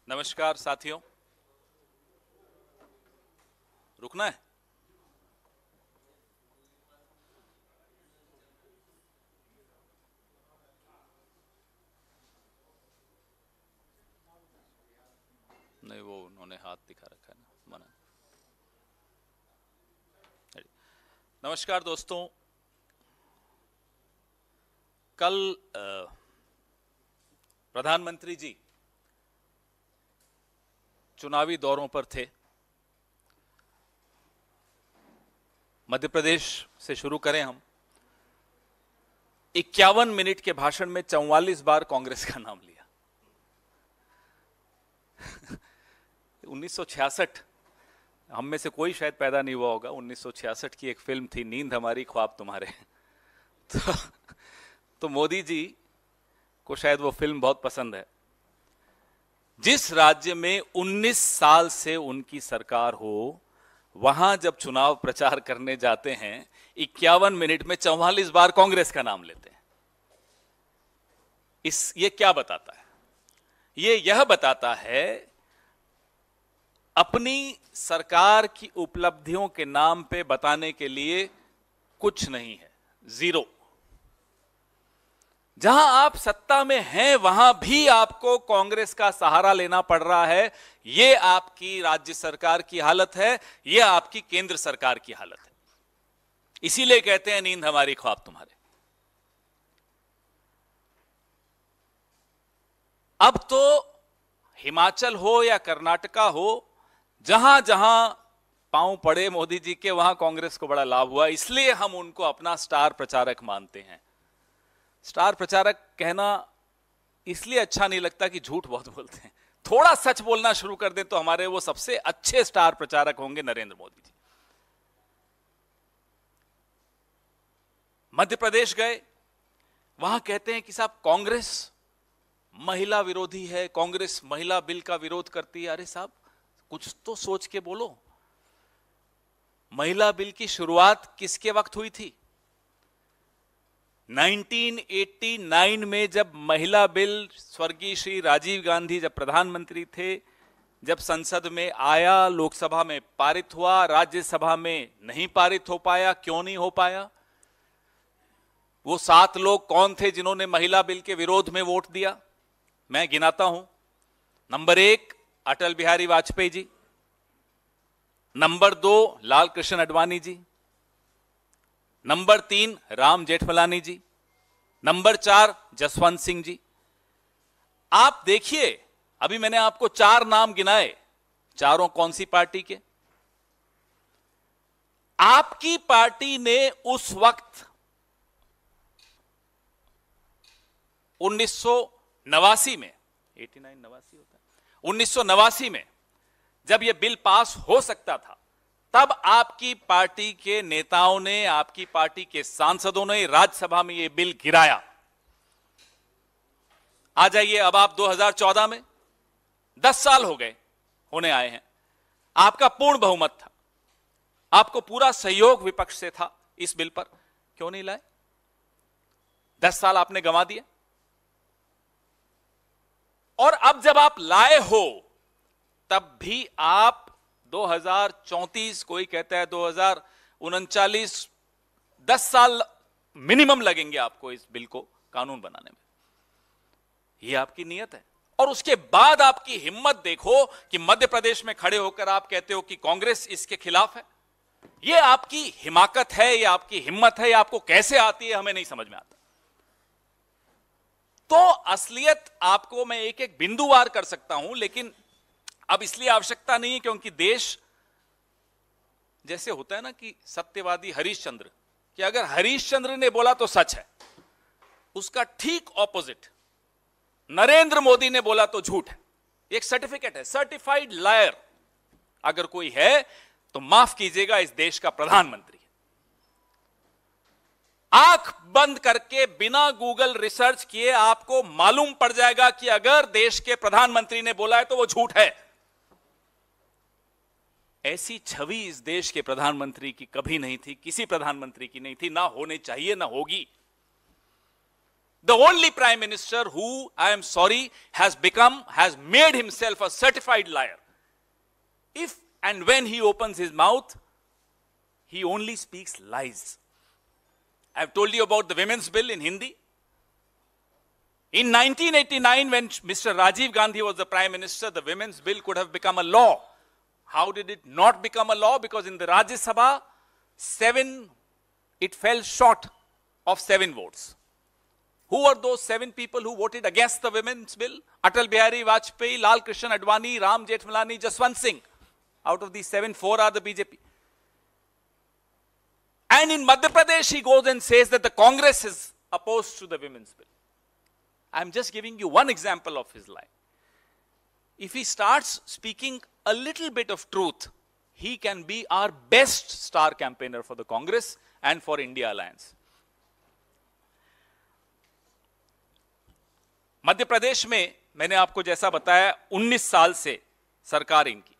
नमस्कार साथियों। रुकना है। नहीं, वो उन्होंने हाथ दिखा रखा है ना, मना। नमस्कार दोस्तों। कल प्रधानमंत्री जी चुनावी दौरों पर थे। मध्य प्रदेश से शुरू करें हम। 51 मिनट के भाषण में 44 बार कांग्रेस का नाम लिया। 1966, हम में से कोई शायद पैदा नहीं हुआ होगा। 1966 की एक फिल्म थी, नींद हमारी ख्वाब तुम्हारे। तो मोदी जी को शायद वो फिल्म बहुत पसंद है। जिस राज्य में 19 साल से उनकी सरकार हो, वहां जब चुनाव प्रचार करने जाते हैं 51 मिनट में 44 बार कांग्रेस का नाम लेते हैं। ये क्या बताता है? यह बताता है अपनी सरकार की उपलब्धियों के नाम पे बताने के लिए कुछ नहीं है, जीरो। जहां आप सत्ता में हैं वहां भी आपको कांग्रेस का सहारा लेना पड़ रहा है। यह आपकी राज्य सरकार की हालत है, यह आपकी केंद्र सरकार की हालत है। इसीलिए कहते हैं नींद हमारी ख्वाब तुम्हारे। अब तो हिमाचल हो या कर्नाटका हो, जहां जहां पांव पड़े मोदी जी के, वहां कांग्रेस को बड़ा लाभ हुआ। इसलिए हम उनको अपना स्टार प्रचारक मानते हैं। स्टार प्रचारक कहना इसलिए अच्छा नहीं लगता कि झूठ बहुत बोलते हैं। थोड़ा सच बोलना शुरू कर दें तो हमारे वो सबसे अच्छे स्टार प्रचारक होंगे नरेंद्र मोदी जी। मध्य प्रदेश गए, वहां कहते हैं कि साहब कांग्रेस महिला विरोधी है, कांग्रेस महिला बिल का विरोध करती है। अरे साहब, कुछ तो सोच के बोलो। महिला बिल की शुरुआत किसके वक्त हुई थी? 1989 में, जब महिला बिल स्वर्गीय श्री राजीव गांधी जब प्रधानमंत्री थे, जब संसद में आया, लोकसभा में पारित हुआ, राज्यसभा में नहीं पारित हो पाया। क्यों नहीं हो पाया? वो 7 लोग कौन थे जिन्होंने महिला बिल के विरोध में वोट दिया? मैं गिनाता हूं। Number 1 Atal Bihari Vajpayee ji, number 2 Lal Krishna Advani ji, number 3 Ram Jethmalani जी, नंबर 4 जसवंत सिंह जी। आप देखिए, अभी मैंने आपको 4 नाम गिनाए, चारों कौन सी पार्टी के? आपकी पार्टी ने उस वक्त 1989 में, 89 होता है, 1989 में जब यह बिल पास हो सकता था, तब आपकी पार्टी के नेताओं ने, आपकी पार्टी के सांसदों ने राज्यसभा में यह बिल गिराया। आ जाइए अब आप 2014 में, 10 साल हो गए होने आए हैं, आपका पूर्ण बहुमत था, आपको पूरा सहयोग विपक्ष से था इस बिल पर। क्यों नहीं लाए? 10 साल आपने गंवा दिए। और अब जब आप लाए हो, तब भी आप 2034, कोई कहता है 2039, 10 साल मिनिमम लगेंगे आपको इस बिल को कानून बनाने में। यह आपकी नियत है। और उसके बाद आपकी हिम्मत देखो कि मध्य प्रदेश में खड़े होकर आप कहते हो कि कांग्रेस इसके खिलाफ है। यह आपकी हिमाकत है, यह आपकी हिम्मत है। यह आपको कैसे आती है हमें नहीं समझ में आता। तो असलियत आपको मैं एक एक बिंदुवार कर सकता हूं, लेकिन अब इसलिए आवश्यकता नहीं है क्योंकि देश, जैसे होता है ना कि सत्यवादी हरिश्चंद्र, कि अगर हरिश्चंद्र ने बोला तो सच है, उसका ठीक ऑपोजिट नरेंद्र मोदी ने बोला तो झूठ है। एक सर्टिफिकेट है, सर्टिफाइड लायर अगर कोई है तो माफ कीजिएगा, इस देश का प्रधानमंत्री है। आंख बंद करके बिना गूगल रिसर्च किए आपको मालूम पड़ जाएगा कि अगर देश के प्रधानमंत्री ने बोला है तो वो झूठ है। ऐसी छवि इस देश के प्रधानमंत्री की कभी नहीं थी, किसी प्रधानमंत्री की नहीं थी, ना होने चाहिए, ना होगी। The only prime minister who, I am sorry, has made himself a certified liar. If and when he opens his mouth, he only speaks lies. I've told you about the women's bill in Hindi. In 1989, when Mr. Rajiv Gandhi was the prime minister, the women's bill could have become a law. How did it not become a law? Because in the Rajya Sabha, it fell short of 7 votes. Who were those 7 people who voted against the women's bill? Atal Bihari Vajpayee, Lal Krishan Advani, Ram Jethmalani, Jaswant Singh. Out of these 7, 4 are the BJP. And in Madhya Pradesh, he goes and says that the Congress is opposed to the women's bill. I'm just giving you one example of his lie. If he starts speaking a little bit of truth, he can be our best star campaigner for the Congress and for India Alliance. Madhya Pradesh में मैंने आपको जैसा बताया 19 साल से सरकार इनकी,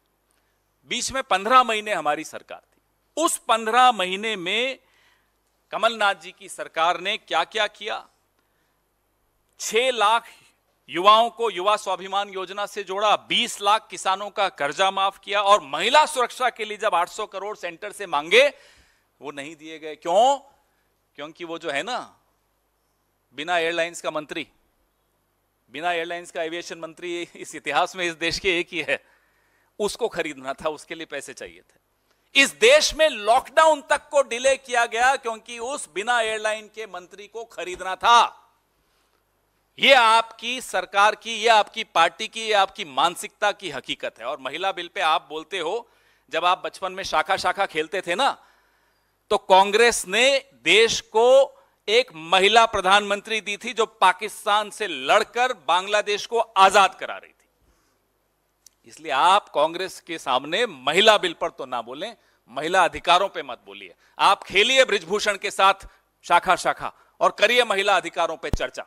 बीच में 15 महीने हमारी सरकार थी। उस 15 महीने में कमलनाथ जी की सरकार ने क्या क्या किया? 6 लाख युवाओं को युवा स्वाभिमान योजना से जोड़ा, 20 लाख किसानों का कर्जा माफ किया, और महिला सुरक्षा के लिए जब 800 करोड़ सेंटर से मांगे वो नहीं दिए गए। क्यों? क्योंकि वो जो है ना, बिना एयरलाइंस का मंत्री, बिना एयरलाइंस का एविएशन मंत्री इस इतिहास में इस देश के एक ही है, उसको खरीदना था, उसके लिए पैसे चाहिए थे। इस देश में लॉकडाउन तक को डिले किया गया क्योंकि उस बिना एयरलाइन के मंत्री को खरीदना था। यह आपकी सरकार की, यह आपकी पार्टी की, यह आपकी मानसिकता की हकीकत है। और महिला बिल पे आप बोलते हो, जब आप बचपन में शाखा शाखा खेलते थे ना, तो कांग्रेस ने देश को एक महिला प्रधानमंत्री दी थी जो पाकिस्तान से लड़कर बांग्लादेश को आजाद करा रही थी। इसलिए आप कांग्रेस के सामने महिला बिल पर तो ना बोलें, महिला अधिकारों पे मत बोलिए। आप खेलिए बृजभूषण के साथ शाखा शाखा और करिए महिला अधिकारों पे चर्चा।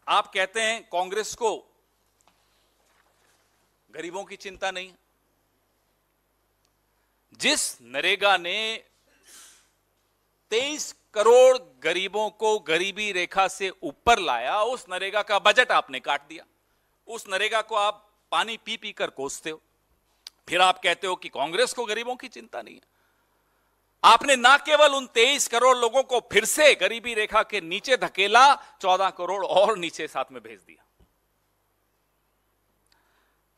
आप कहते हैं कांग्रेस को गरीबों की चिंता नहीं। जिस नरेगा ने 23 करोड़ गरीबों को गरीबी रेखा से ऊपर लाया, उस नरेगा का बजट आपने काट दिया। उस नरेगा को आप पानी पी पी कर कोसते हो, फिर आप कहते हो कि कांग्रेस को गरीबों की चिंता नहीं है। आपने ना केवल उन 23 करोड़ लोगों को फिर से गरीबी रेखा के नीचे धकेला, 14 करोड़ और नीचे साथ में भेज दिया।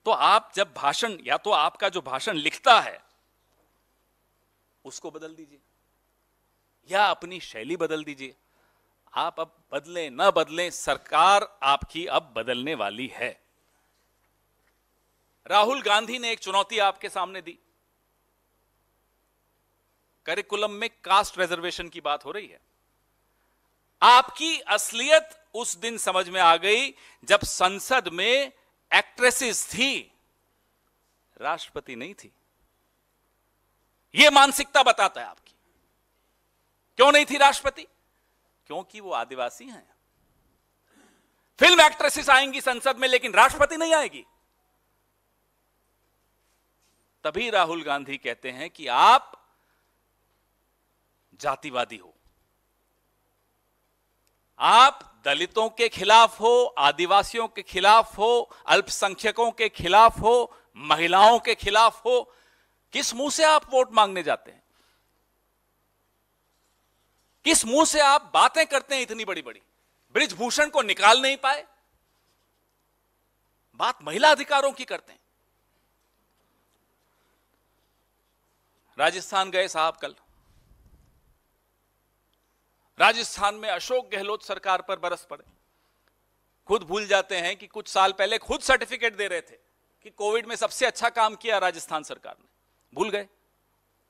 तो आप जब भाषण, या तो आपका जो भाषण लिखता है उसको बदल दीजिए, या अपनी शैली बदल दीजिए। आप अब बदलें न बदलें, सरकार आपकी अब बदलने वाली है। राहुल गांधी ने एक चुनौती आपके सामने दी। करिकुलम में कास्ट रिजर्वेशन की बात हो रही है। आपकी असलियत उस दिन समझ में आ गई जब संसद में एक्ट्रेसेस थी, राष्ट्रपति नहीं थी। यह मानसिकता बताता है आपकी। क्यों नहीं थी राष्ट्रपति? क्योंकि वो आदिवासी हैं। फिल्म एक्ट्रेसेस आएंगी संसद में, लेकिन राष्ट्रपति नहीं आएगी। तभी राहुल गांधी कहते हैं कि आप जातिवादी हो, आप दलितों के खिलाफ हो, आदिवासियों के खिलाफ हो, अल्पसंख्यकों के खिलाफ हो, महिलाओं के खिलाफ हो। किस मुंह से आप वोट मांगने जाते हैं? किस मुंह से आप बातें करते हैं इतनी बड़ी बड़ी? बृजभूषण को निकाल नहीं पाए, बात महिला अधिकारों की करते हैं। राजस्थान गए साहब कल। राजस्थान में अशोक गहलोत सरकार पर बरस पड़े। खुद भूल जाते हैं कि कुछ साल पहले खुद सर्टिफिकेट दे रहे थे कि कोविड में सबसे अच्छा काम किया राजस्थान सरकार ने। भूल गए,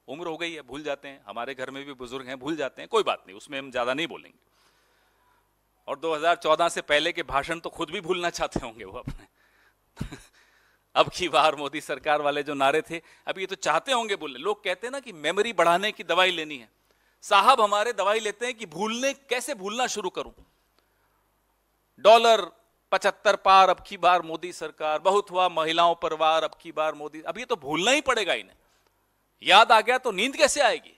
उम्र हो गई है, भूल जाते हैं। हमारे घर में भी बुजुर्ग हैं, भूल जाते हैं, कोई बात नहीं, उसमें हम ज्यादा नहीं बोलेंगे। और 2014 से पहले के भाषण तो खुद भी भूलना चाहते होंगे वो अपने। अब की बार मोदी सरकार वाले जो नारे थे, अब ये तो चाहते होंगे बोले। लोग कहते हैं ना कि मेमोरी बढ़ाने की दवाई लेनी है। साहब हमारे दवाई लेते हैं कि कैसे भूलना शुरू करूं। डॉलर 75 पार अब की बार मोदी सरकार, बहुत हुआ महिलाओं पर वार अब की बार मोदी। अब ये तो भूलना ही पड़ेगा इन्हें। याद आ गया तो नींद कैसे आएगी?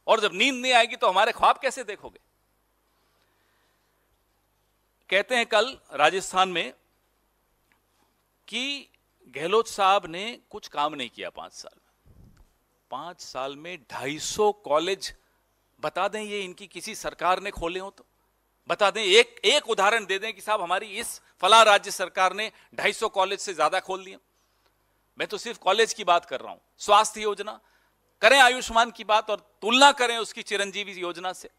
और जब नींद नहीं आएगी तो हमारे ख्वाब कैसे देखोगे? कहते हैं कल राजस्थान में कि गहलोत साहब ने कुछ काम नहीं किया 5 साल में 250 कॉलेज। बता दें ये इनकी किसी सरकार ने खोले हो तो बता दें, एक उदाहरण दे दें कि साहब हमारी इस फला राज्य सरकार ने 250 कॉलेज से ज्यादा खोल दिए। मैं तो सिर्फ कॉलेज की बात कर रहा हूं। स्वास्थ्य योजना करें, आयुष्मान की बात, और तुलना करें उसकी चिरंजीवी योजना से,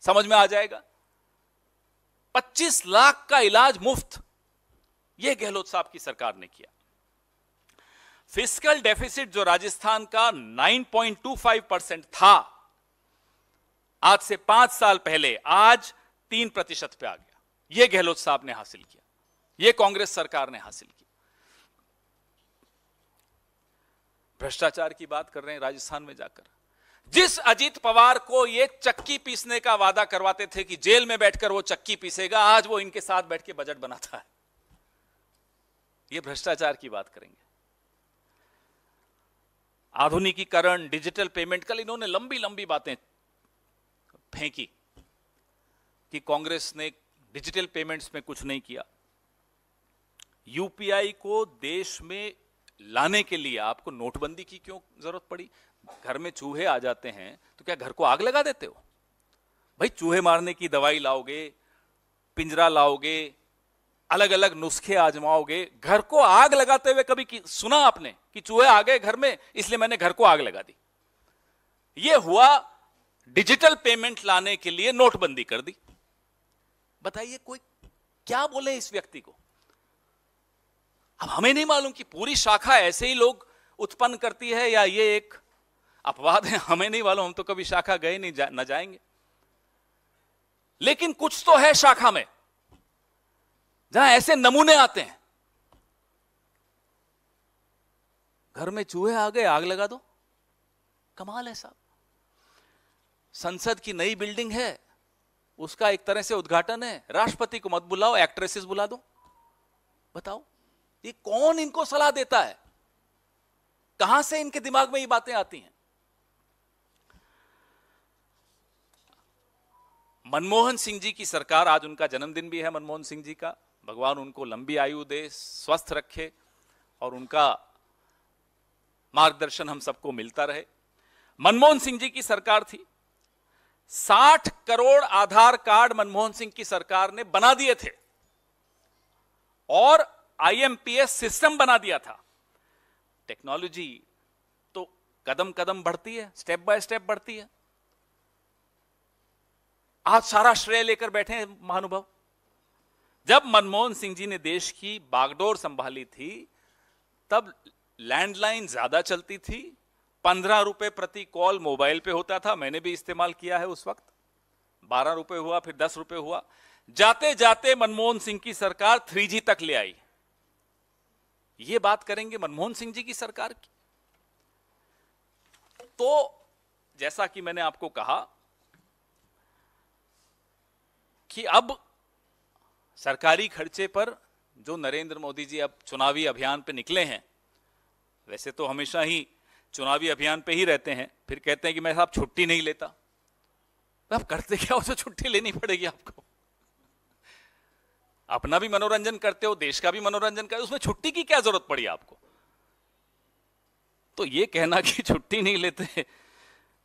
समझ में आ जाएगा। 25 लाख का इलाज मुफ्त, यह गहलोत साहब की सरकार ने किया। फिस्कल डेफिसिट जो राजस्थान का 9.25% था आज से 5 साल पहले, आज 3% पे आ गया। यह गहलोत साहब ने हासिल किया, यह कांग्रेस सरकार ने हासिल किया। भ्रष्टाचार की बात कर रहे हैं राजस्थान में जाकर। जिस अजीत पवार को यह चक्की पीसने का वादा करवाते थे कि जेल में बैठकर वो चक्की पीसेगा, आज वो इनके साथ बैठ के बजट बनाता है। यह भ्रष्टाचार की बात करेंगे। आधुनिकीकरण, डिजिटल पेमेंट, कल इन्होंने लंबी लंबी बातें फेंकी कि कांग्रेस ने डिजिटल पेमेंट्स में कुछ नहीं किया। यूपीआई को देश में लाने के लिए आपको नोटबंदी की क्यों जरूरत पड़ी? घर में चूहे आ जाते हैं तो क्या घर को आग लगा देते हो? भाई चूहे मारने की दवाई लाओगे, पिंजरा लाओगे, अलग अलग नुस्खे आजमाओगे। घर को आग लगाते हुए कभी सुना आपने कि चूहे आ गए घर में इसलिए मैंने घर को आग लगा दी? यह हुआ डिजिटल पेमेंट लाने के लिए नोटबंदी कर दी। बताइए कोई क्या बोले इस व्यक्ति को? अब हमें नहीं मालूम कि पूरी शाखा ऐसे ही लोग उत्पन्न करती है या ये एक अपवाद है, हमें नहीं मालूम। हम तो कभी शाखा गए नहीं, न जाएंगे। लेकिन कुछ तो है शाखा में जहां ऐसे नमूने आते हैं। घर में चूहे आ गए, आग लगा दो। कमाल है साहब। संसद की नई बिल्डिंग है, उसका एक तरह से उद्घाटन है। राष्ट्रपति को मत बुलाओ, एक्ट्रेसेस बुला दो। बताओ ये कौन इनको सलाह देता है? कहां से इनके दिमाग में ये बातें आती हैं? मनमोहन सिंह जी की सरकार, आज उनका जन्मदिन भी है मनमोहन सिंह जी का। भगवान उनको लंबी आयु दे, स्वस्थ रखे और उनका मार्गदर्शन हम सबको मिलता रहे। मनमोहन सिंह जी की सरकार थी। 60 करोड़ आधार कार्ड मनमोहन सिंह की सरकार ने बना दिए थे और आईएमपीएस सिस्टम बना दिया था। टेक्नोलॉजी तो कदम कदम बढ़ती है, स्टेप बाय स्टेप बढ़ती है। आज सारा श्रेय लेकर बैठे हैं महानुभाव। जब मनमोहन सिंह जी ने देश की बागडोर संभाली थी तब लैंडलाइन ज्यादा चलती थी। 15 रुपए प्रति कॉल मोबाइल पे होता था, मैंने भी इस्तेमाल किया है उस वक्त। 12 रुपए हुआ, फिर 10 रुपए हुआ। जाते जाते मनमोहन सिंह की सरकार 3G तक ले आई। ये बात करेंगे मनमोहन सिंह जी की सरकार की। तो जैसा कि मैंने आपको कहा कि अब सरकारी खर्चे पर जो नरेंद्र मोदी जी अब चुनावी अभियान पे निकले हैं, वैसे तो हमेशा ही चुनावी अभियान पे ही रहते हैं, फिर कहते हैं कि मैं साहब छुट्टी नहीं लेता। तो आप करते क्या हो तो छुट्टी लेनी पड़ेगी आपको। अपना भी मनोरंजन करते हो, देश का भी मनोरंजन करते हो, उसमें छुट्टी की क्या जरूरत पड़ी आपको? तो ये कहना कि छुट्टी नहीं लेते,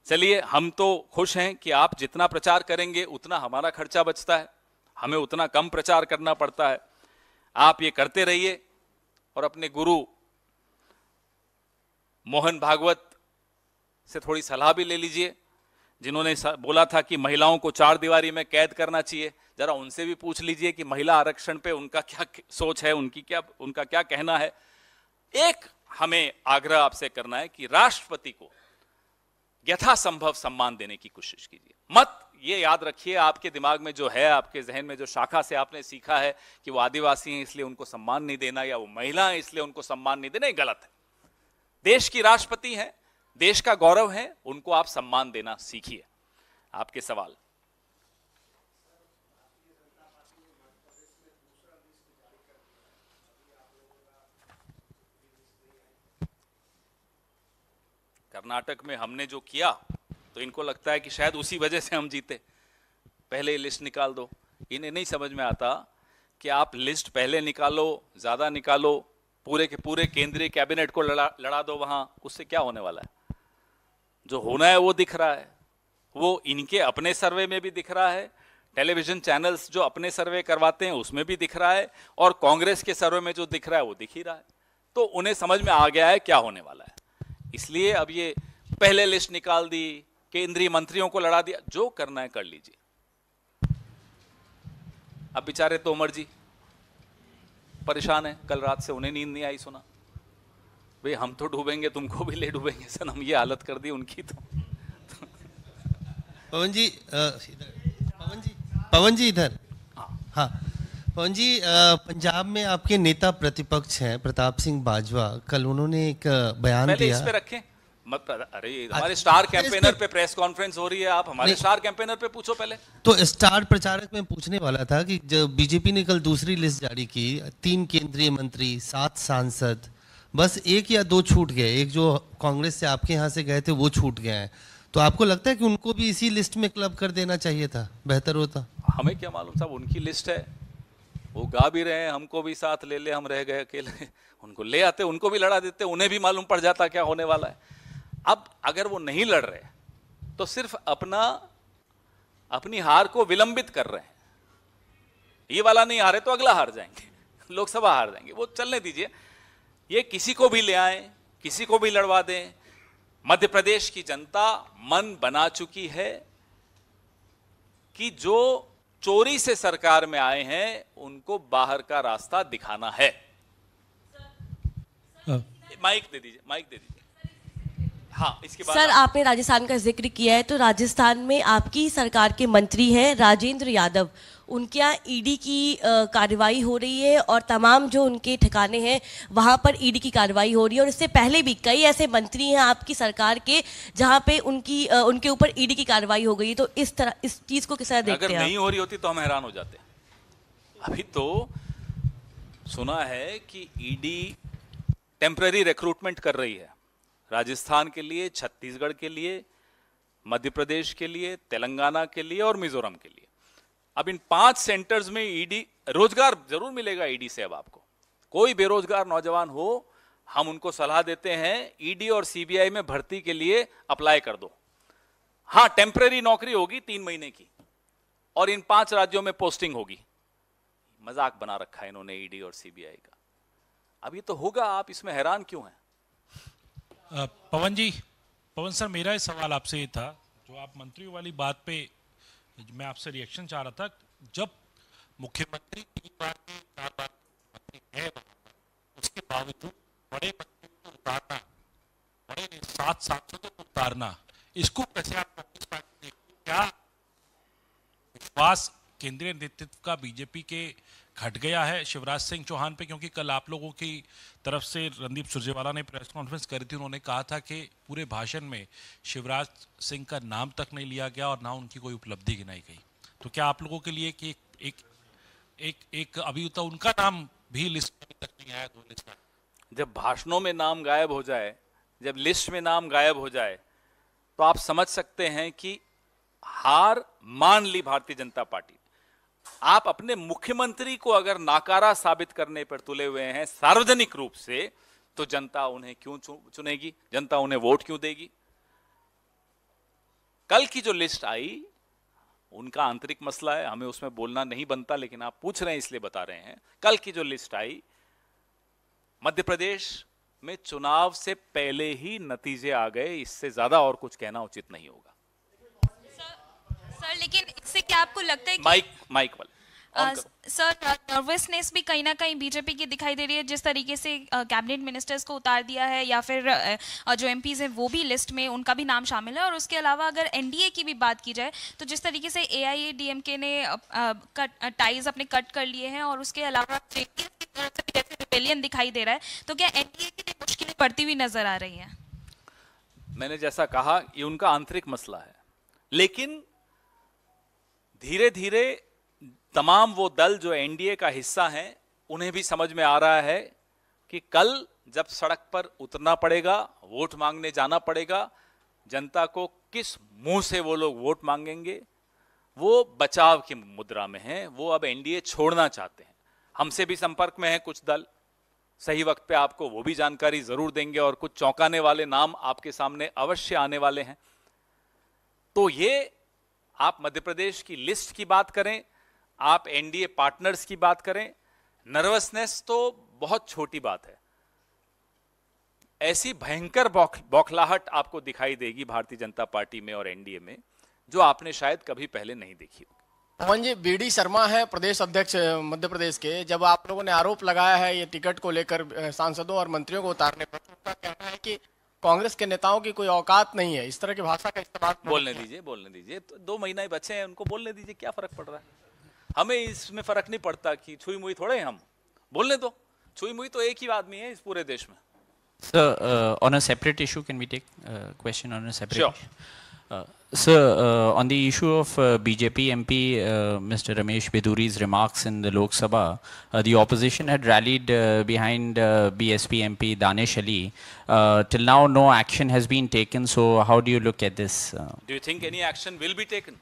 चलिए हम तो खुश हैं कि आप जितना प्रचार करेंगे उतना हमारा खर्चा बचता है, हमें उतना कम प्रचार करना पड़ता है। आप ये करते रहिए और अपने गुरु मोहन भागवत से थोड़ी सलाह भी ले लीजिए, जिन्होंने बोला था कि महिलाओं को 4 दीवारी में कैद करना चाहिए। जरा उनसे भी पूछ लीजिए कि महिला आरक्षण पे उनका क्या सोच है, उनका क्या कहना है। एक हमें आग्रह आपसे करना है कि राष्ट्रपति को यथासंभव सम्मान देने की कोशिश कीजिए। मत ये याद रखिए, आपके दिमाग में जो है, आपके जहन में जो शाखा से आपने सीखा है कि वो आदिवासी हैं इसलिए उनको सम्मान नहीं देना, या वो महिला हैं इसलिए उनको सम्मान नहीं देना, ये गलत है। देश की राष्ट्रपति हैं, देश का गौरव है, उनको आप सम्मान देना सीखिए। आपके सवाल। कर्नाटक में हमने जो किया तो इनको लगता है कि शायद उसी वजह से हम जीते, पहले ही लिस्ट निकाल दो। इन्हें नहीं समझ में आता कि आप लिस्ट पहले निकालो, ज्यादा निकालो, पूरे के पूरे केंद्रीय कैबिनेट को लड़ा दो वहां, उससे क्या होने वाला है? जो होना है वो दिख रहा है, वो इनके अपने सर्वे में भी दिख रहा है, टेलीविजन चैनल्स जो अपने सर्वे करवाते हैं उसमें भी दिख रहा है, और कांग्रेस के सर्वे में जो दिख रहा है वो दिख ही रहा है। तो उन्हें समझ में आ गया है क्या होने वाला है, इसलिए अब ये पहले लिस्ट निकाल दी, केंद्रीय मंत्रियों को लड़ा दिया, जो करना है कर लीजिए। अब बेचारे तोमर जी परेशान है, कल रात से उन्हें नींद नहीं आई, सुना भाई हम तो डूबेंगे, तुमको भी ले डूबेंगे सनम, ये हालत कर दी उनकी। तो पवन जी इधर। हाँ पवन जी, पंजाब में आपके नेता प्रतिपक्ष हैं प्रताप सिंह बाजवा, कल उन्होंने एक बयान पहले दिया। इस पे रखें मत, अरे हमारे स्टार कैंपेनर पे प्रेस कॉन्फ्रेंस हो रही है, आप हमारे स्टार कैंपेनर पे पूछो पहले। तो स्टार प्रचारक में पूछने वाला था कि जब बीजेपी ने कल दूसरी लिस्ट जारी की, 3 केंद्रीय मंत्री, 7 सांसद, बस 1 या 2 छूट गए, एक जो कांग्रेस से आपके यहाँ से गए थे वो छूट गए हैं, तो आपको लगता है कि उनको भी इसी लिस्ट में क्लब कर देना चाहिए था, बेहतर होता? हमें क्या मालूम साहब, उनकी लिस्ट है, वो गा भी रहे हैं हमको भी साथ ले ले, हम रह गए अकेले, उनको ले आते, उनको भी लड़ा देते, उन्हें भी मालूम पड़ जाता क्या होने वाला है। अब अगर वो नहीं लड़ रहे तो सिर्फ अपनी हार को विलंबित कर रहे हैं, ये वाला नहीं हारे तो अगला हार जाएंगे, लोकसभा हार जाएंगे, वो चलने दीजिए। ये किसी को भी ले आए, किसी को भी लड़वा दें, मध्य प्रदेश की जनता मन बना चुकी है कि जो चोरी से सरकार में आए हैं उनको बाहर का रास्ता दिखाना है। माइक दे दीजिए, माइक दे दीजिए। हाँ, इसके बाद सर आपने राजस्थान का जिक्र किया है, तो राजस्थान में आपकी सरकार के मंत्री हैं राजेंद्र यादव, उनके यहाँ ईडी की कार्रवाई हो रही है और तमाम जो उनके ठिकाने हैं वहाँ पर ईडी की कार्रवाई हो रही है, और इससे पहले भी कई ऐसे मंत्री हैं आपकी सरकार के जहाँ पे उनके ऊपर ईडी की कार्रवाई हो गई है। तो इस चीज़ को किस तरह देखते हैं? अगर नहीं हो रही होती तो हम हैरान हो जाते। अभी तो सुना है कि ईडी टेम्पररी रिक्रूटमेंट कर रही है राजस्थान के लिए, छत्तीसगढ़ के लिए, मध्य प्रदेश के लिए, तेलंगाना के लिए और मिजोरम के लिए। अब इन 5 सेंटर्स में ईडी, रोजगार जरूर मिलेगा ईडी से। अब आपको कोई बेरोजगार नौजवान हो, हम उनको सलाह देते हैं ईडी और सीबीआई में भर्ती के लिए अप्लाई कर दो। हां, टेम्पररी नौकरी होगी 3 महीने की, और इन 5 राज्यों में पोस्टिंग होगी। मजाक बना रखा है इन्होंने ईडी और सीबीआई का। अब ये तो होगा, आप इसमें हैरान क्यों हैं? पवन सर, मेरा ये सवाल आपसे ये था, जो आप मंत्रियों वाली बात पे मैं आपसे रिएक्शन चाह रहा था। जब मुख्यमंत्री 3 बार के 4 बार मंत्री है, उसके बावजूद बड़े मंत्री को उतारना, बड़े 7 सांसदों को उतारना, इसको कैसे आप कांग्रेस पार्टी देखते? क्या विश्वास केंद्रीय नेतृत्व का बीजेपी के घट गया है शिवराज सिंह चौहान पे? क्योंकि कल आप लोगों की तरफ से रणदीप सुरजेवाला ने प्रेस कॉन्फ्रेंस करी थी, उन्होंने कहा था कि पूरे भाषण में शिवराज सिंह का नाम तक नहीं लिया गया और ना उनकी कोई उपलब्धि गिनाई गई। तो क्या आप लोगों के लिए कि एक अभी तो उनका नाम भी लिस्ट में तक नहीं आया, 2 लिस्ट में? जब भाषणों में नाम गायब हो जाए, जब लिस्ट में नाम गायब हो जाए, तो आप समझ सकते हैं कि हार मान ली भारतीय जनता पार्टी। आप अपने मुख्यमंत्री को अगर नाकारा साबित करने पर तुले हुए हैं सार्वजनिक रूप से, तो जनता उन्हें क्यों चुनेगी? जनता उन्हें वोट क्यों देगी? कल की जो लिस्ट आई उनका आंतरिक मसला है, हमें उसमें बोलना नहीं बनता, लेकिन आप पूछ रहे हैं इसलिए बता रहे हैं। कल की जो लिस्ट आई, मध्य प्रदेश में चुनाव से पहले ही नतीजे आ गए, इससे ज्यादा और कुछ कहना उचित नहीं होगा। सर, लेकिन इससे क्या आपको लगता है कि माइक वाले सर, नर्वसनेस भी कहीं ना कहीं बीजेपी की दिखाई दे रही है, जिस तरीके से कैबिनेट मिनिस्टर्स को उतार दिया है, या फिर जो एमपीज हैं वो भी लिस्ट में उनका भी नाम शामिल है। और उसके अलावा अगर एनडीए की भी बात की जाए तो जिस तरीके से एआईएडीएमके ने टाइज अपने कट कर लिए हैं, और उसके अलावा जेडीएस की तरफ से भी जैसे रिबेलियन दिखाई दे रहा है, तो क्या एनडीए के लिए मुश्किलें बढ़ती हुई नजर आ रही हैं? मैंने जैसा कहा, ये उनका आंतरिक मसला है, लेकिन धीरे धीरे तमाम वो दल जो एनडीए का हिस्सा हैं, उन्हें भी समझ में आ रहा है कि कल जब सड़क पर उतरना पड़ेगा, वोट मांगने जाना पड़ेगा, जनता को किस मुंह से वो लोग वोट मांगेंगे, वो बचाव की मुद्रा में हैं। वो अब एनडीए छोड़ना चाहते हैं। हमसे भी संपर्क में है कुछ दल, सही वक्त पे आपको वो भी जानकारी जरूर देंगे और कुछ चौंकाने वाले नाम आपके सामने अवश्य आने वाले हैं। तो ये आप मध्य प्रदेश की लिस्ट की बात करें, आप एनडीए पार्टनर्स की बात करें, नर्वसनेस तो बहुत छोटी बात है। ऐसी भयंकर बौखलाहट आपको दिखाई देगी भारतीय जनता पार्टी में और एनडीए में जो आपने शायद कभी पहले नहीं देखी होगी। पवन जी, बीडी शर्मा है प्रदेश अध्यक्ष मध्य प्रदेश के। जब आप लोगों ने आरोप लगाया है ये टिकट को लेकर सांसदों और मंत्रियों को उतारने पर, उनका कहना है कि कांग्रेस के नेताओं की कोई औकात नहीं है, इस तरह की भाषा का इस्तेमाल। बोलने दीजिए, तो 2 महीना ही बचे हैं, उनको बोलने दीजिए, क्या फर्क पड़ रहा है? हमें इसमें फर्क नहीं पड़ता कि छुई मुई थोड़े हैं हम, बोलने दो। छुई मुई तो एक ही आदमी है इस पूरे देश में। Sir, on a separate issue, can we take a question on a separate Sure. issue? Sir, on the issue of BJP MP Mr. Ramesh Biduri's remarks in the Lok Sabha, the opposition had rallied behind BSP MP Danish Ali. Till now, no action has been taken. So, how do you look at this? Do you think any action will be taken?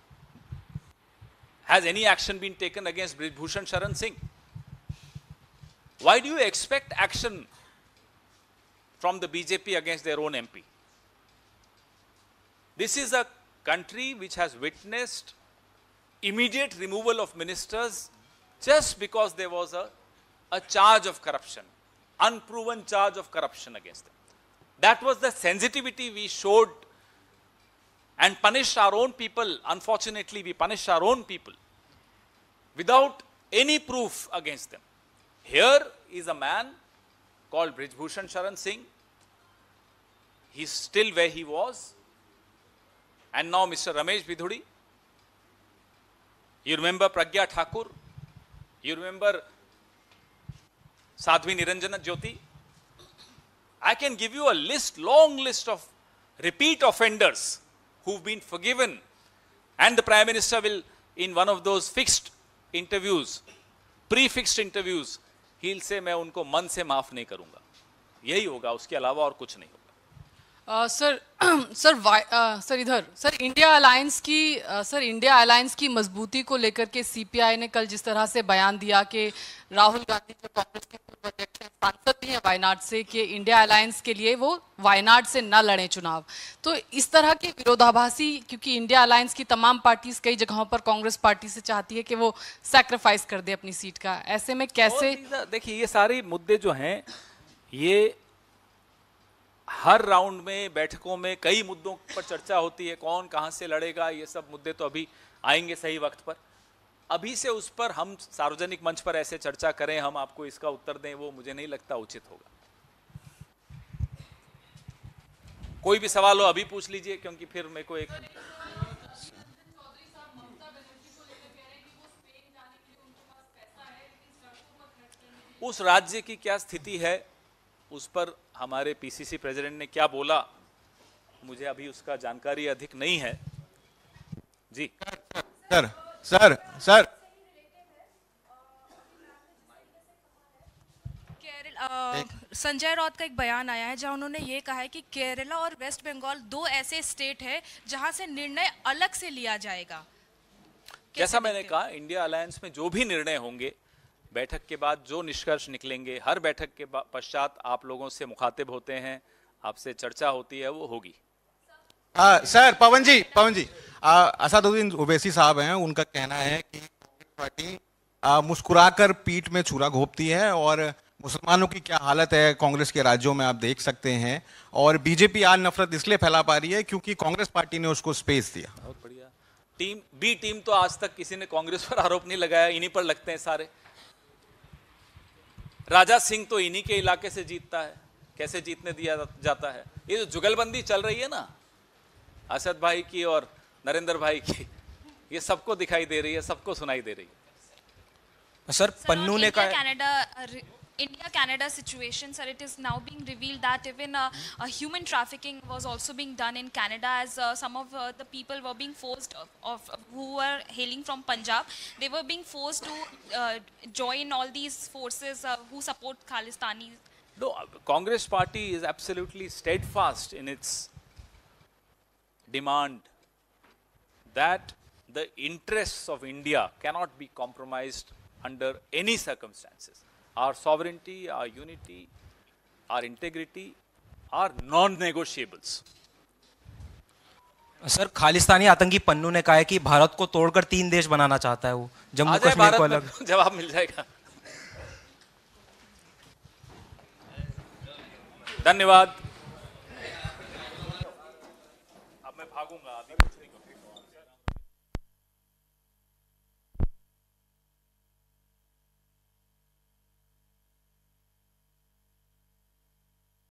Has any action been taken against Brij Bhushan Sharan Singh? Why do you expect action from the BJP against their own MP? This is a country which has witnessed immediate removal of ministers just because there was a charge of corruption, unproven charge of corruption against them. That was the sensitivity we showed and punished our own people. Unfortunately, we punished our own people without any proof against them. Here is a man called Brij Bhushan Sharan Singh. He's still where he was. And now Mr. Ramesh Biduri. You remember Pragya Thakur? You remember Sadhvi Niranjana Jyoti? I can give you a list, long list of repeat offenders who've been forgiven. And the Prime Minister will, in one of those fixed interviews, pre-fixed interviews, he'll say, मैं उनको मन से माफ नहीं करूंगा। यही होगा, उसके अलावा और कुछ नहीं होगा। सर इधर सर इंडिया अलायंस की मजबूती को लेकर के सीपीआई ने कल जिस तरह से बयान दिया कि राहुल गांधी जो कांग्रेस के पूर्व अध्यक्ष हैं, सांसद भी हैं वायनाड से, कि इंडिया अलायंस के लिए वो वायनाड से न लड़ें चुनाव, तो इस तरह के विरोधाभासी, क्योंकि इंडिया अलायंस की तमाम पार्टीज कई जगहों पर कांग्रेस पार्टी से चाहती है कि वो सैक्रिफाइस कर दे अपनी सीट का, ऐसे में कैसे? देखिए, ये सारे मुद्दे जो हैं, ये हर राउंड में, बैठकों में कई मुद्दों पर चर्चा होती है। कौन कहां से लड़ेगा, ये सब मुद्दे तो अभी आएंगे सही वक्त पर। अभी से उस पर हम सार्वजनिक मंच पर ऐसे चर्चा करें, हम आपको इसका उत्तर दें, वो मुझे नहीं लगता उचित होगा। कोई भी सवाल हो अभी पूछ लीजिए, क्योंकि फिर मेरे को एक उस राज्य की क्या स्थिति है, उस पर हमारे पीसीसी प्रेसिडेंट ने क्या बोला, मुझे अभी उसका जानकारी अधिक नहीं है। जी सर संजय राउत का एक बयान आया है जहां उन्होंने ये कहा है कि केरला और वेस्ट बंगाल 2 ऐसे स्टेट है जहां से निर्णय अलग से लिया जाएगा। जैसा मैंने कहा, इंडिया अलायंस में जो भी निर्णय होंगे, बैठक के बाद जो निष्कर्ष निकलेंगे, हर बैठक के पश्चात आप लोगों से मुखातिब होते हैं, आपसे चर्चा होती है, वो होगी। सर पवन जी असदुद्दीन ओवैसी साहब हैं, उनका कहना है कि कांग्रेस पार्टी मुस्कुराकर पीठ में छुरा घोंपती है और मुसलमानों की क्या हालत है कांग्रेस के राज्यों में आप देख सकते हैं, और बीजेपी आज नफरत इसलिए फैला पा रही है क्योंकि कांग्रेस पार्टी ने उसको स्पेस दिया। बहुत बढ़िया। टीम तो आज तक किसी ने कांग्रेस पर आरोप नहीं लगाया, इन्हीं पर लगते हैं सारे। राजा सिंह तो इन्हीं के इलाके से जीतता है, कैसे जीतने दिया जाता है? ये जो जुगलबंदी चल रही है ना, असद भाई की और नरेंद्र भाई की, ये सबको दिखाई दे रही है, सबको सुनाई दे रही है। सर पन्नू ने कहा India-Canada situation, sir, it is now being revealed that even human trafficking was also being done in Canada, as some of the people were being forced, who were hailing from Punjab, they were being forced to join all these forces who support Khalistani. No, Congress party is absolutely steadfast in its demand that the interests of India cannot be compromised under any circumstances. Our sovereignty, our unity, our integrity are non-negotiables. Sir Khalistani आतंकी पन्नू ने कहा है कि भारत को तोड़कर 3 देश बनाना चाहता है वो, जम्मू कश्मीर को अलग। जवाब मिल जाएगा। धन्यवाद। अब मैं भागूंगा, अभी कुछ नहीं करूंगा।